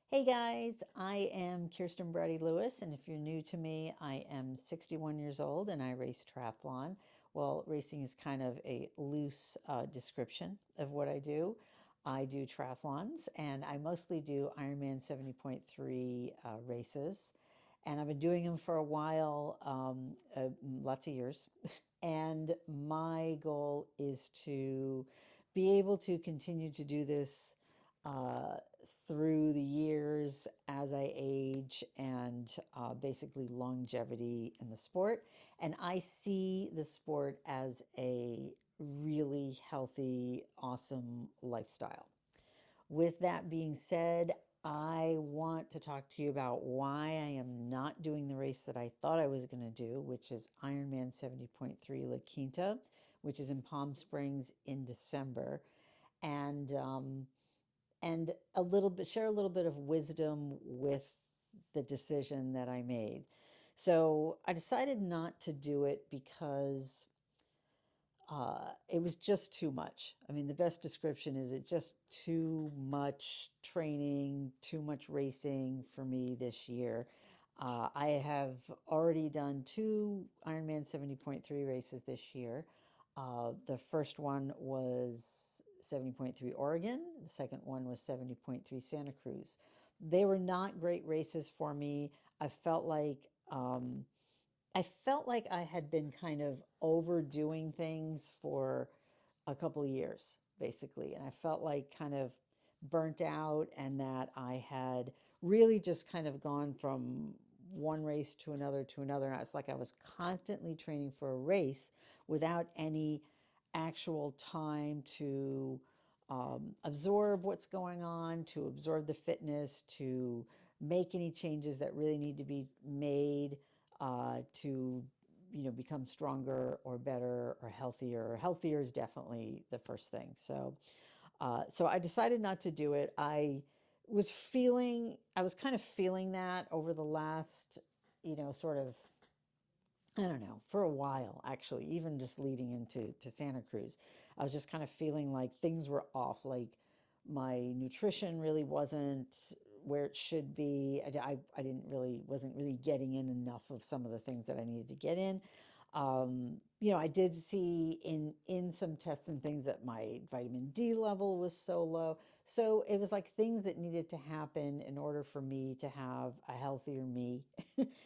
Hey guys, I am Kirsten Brady Lewis, and if you're new to me, I am 61 years old and I race triathlon. Well, racing is kind of a loose description of what I do. I do triathlons and I mostly do Ironman 70.3 races, and I've been doing them for a while, lots of years. And my goal is to be able to continue to do this uh, through the years as I age and basically longevity in the sport. And I see the sport as a really healthy, awesome lifestyle. With that being said, I want to talk to you about why I am not doing the race that I thought I was going to do, which is Ironman 70.3 La Quinta, which is in Palm Springs in December. And a little bit share a little bit of wisdom with the decision that I made. So I decided not to do it because it was just too much. I mean, the best description is it's just too much training, too much racing for me this year. I have already done two Ironman 70.3 races this year. The first one was 70.3 Oregon, the second one was 70.3 Santa Cruz. They were not great races for me. I felt like I had been kind of overdoing things for a couple of years, basically. And I felt like kind of burnt out and that I had really just kind of gone from one race to another to another. And it's like I was constantly training for a race without any actual time to absorb what's going on, to absorb the fitness, to make any changes that really need to be made to become stronger or better or healthier. Healthier is definitely the first thing. So I decided not to do it. I was kind of feeling that over the last, sort of, I don't know, for a while, actually, even just leading into Santa Cruz. I was just kind of feeling like things were off, like my nutrition really wasn't where it should be. I didn't really, wasn't really getting in enough of some of the things that I needed to get in. I did see in some tests and things that my vitamin D level was so low. So it was like things that needed to happen in order for me to have a healthier me,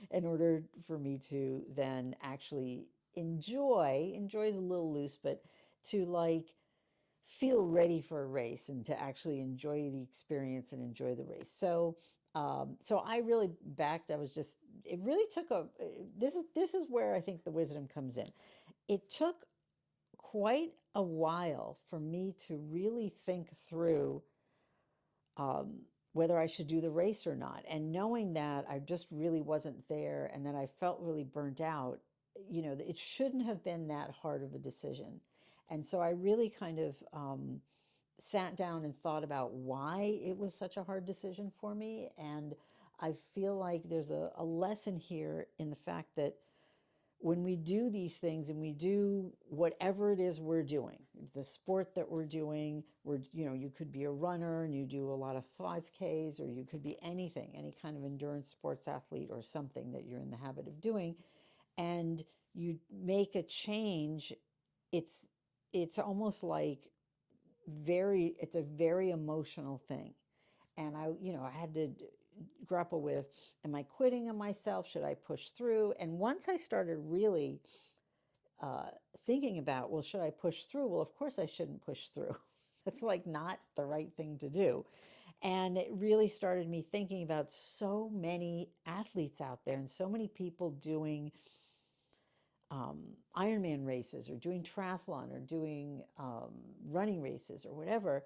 in order for me to then actually enjoy is a little loose, but to like feel ready for a race and to actually enjoy the experience and enjoy the race. So I really backed. I was just. It really took a. This is where I think the wisdom comes in. It took quite a while for me to really think through whether I should do the race or not. And knowing that I just really wasn't there and that I felt really burnt out, it shouldn't have been that hard of a decision. And so I really kind of sat down and thought about why it was such a hard decision for me. And I feel like there's a lesson here in the fact that when we do these things and we do whatever it is we're doing, the sport that we're doing, you could be a runner and you do a lot of 5Ks, or you could be anything, any kind of endurance sports athlete or something that you're in the habit of doing, and you make a change. It's almost like it's a very emotional thing. And I had to grapple with, am I quitting on myself? Should I push through? And once I started really thinking about, well, should I push through? Well, of course I shouldn't push through. That's like not the right thing to do. And it really started me thinking about so many athletes out there and so many people doing Ironman races or doing triathlon or doing running races or whatever.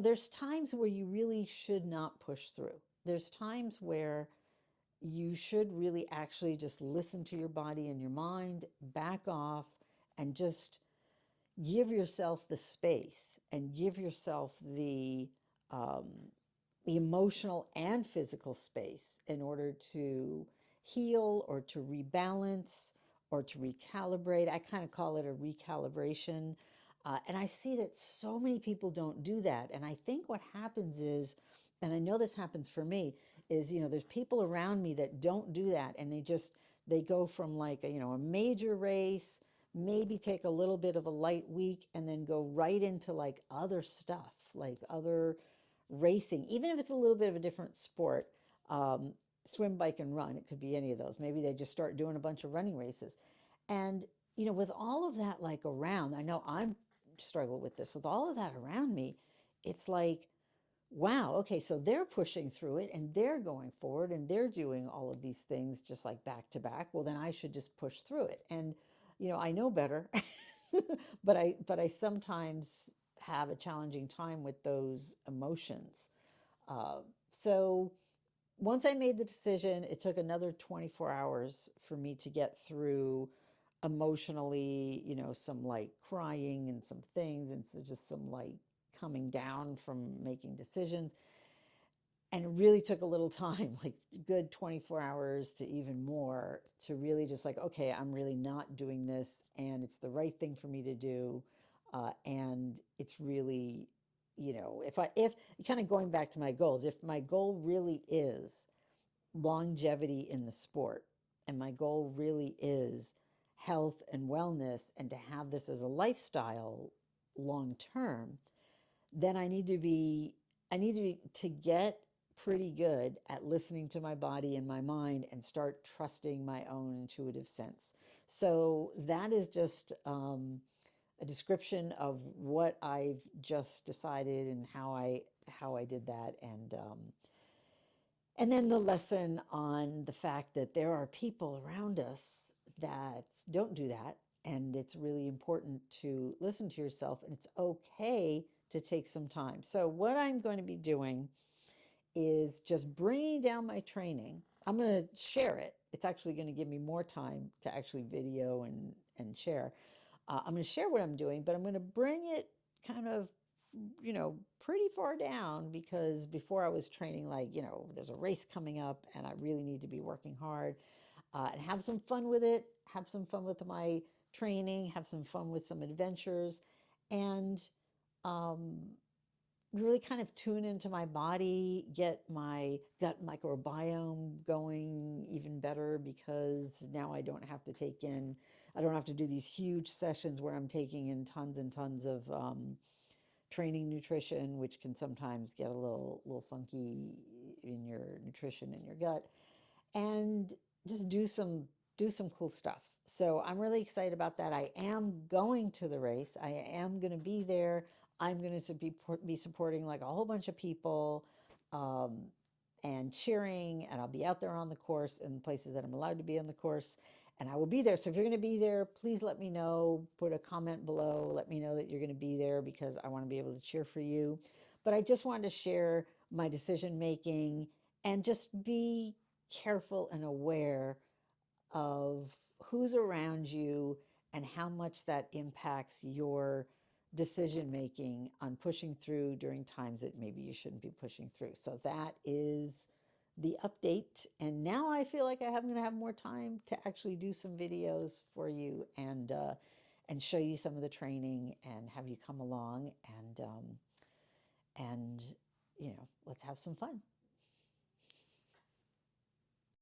There's times where you really should not push through. There's times where you should really actually just listen to your body and your mind, back off, and just give yourself the space and give yourself the emotional and physical space in order to heal or to rebalance or to recalibrate. I kind of call it a recalibration. And I see that so many people don't do that. And I think what happens is and I know this happens for me, is, there's people around me that don't do that, and they go from like a major race, maybe take a little bit of a light week, and then go right into like other stuff, like other racing, even if it's a little bit of a different sport. um, Swim, bike, and run, it could be any of those. Maybe they just start doing a bunch of running races. And with all of that like around, I know I'm struggle with this, with all of that around me, it's like, wow, okay, so they're pushing through it and they're going forward and they're doing all of these things just like back to back. Well, then I should just push through it. And I know better, but I sometimes have a challenging time with those emotions. Uh, so once I made the decision, it took another 24 hours for me to get through emotionally, some like crying and some things, and so just some like coming down from making decisions. And it really took a little time, like good 24 hours to even more, to really just like, okay, I'm really not doing this, and it's the right thing for me to do. And it's really, if kind of going back to my goals, if my goal really is longevity in the sport, and my goal really is health and wellness, and to have this as a lifestyle long term, then I need to get pretty good at listening to my body and my mind and start trusting my own intuitive sense. So that is just a description of what I've just decided and how I did that. And then the lesson on the fact that there are people around us that don't do that. And it's really important to listen to yourself, and it's okay to take some time. So, what I'm going to be doing is just bringing down my training. I'm going to share it. It's actually going to give me more time to actually video and share. I'm going to share what I'm doing, but I'm going to bring it kind of, pretty far down, because before I was training like, there's a race coming up and I really need to be working hard, and have some fun with it, have some fun with my training, have some fun with some adventures, and um, really kind of tune into my body, get my gut microbiome going even better, because now I don't have to do these huge sessions where I'm taking in tons and tons of training nutrition, which can sometimes get a little funky in your nutrition in your gut, and just do some cool stuff. So I'm really excited about that. I am going to the race. I am going to be there. I'm going to be supporting like a whole bunch of people, um, and cheering, and I'll be out there on the course in places that I'm allowed to be on the course, and I will be there. So if you're going to be there, please let me know. Put a comment below. Let me know that you're going to be there, because I want to be able to cheer for you. But I just wanted to share my decision making and just be careful and aware of who's around you and how much that impacts your decision making on pushing through during times that maybe you shouldn't be pushing through. So that is the update. And now I feel like I'm going to have more time to actually do some videos for you, and show you some of the training and have you come along, and let's have some fun.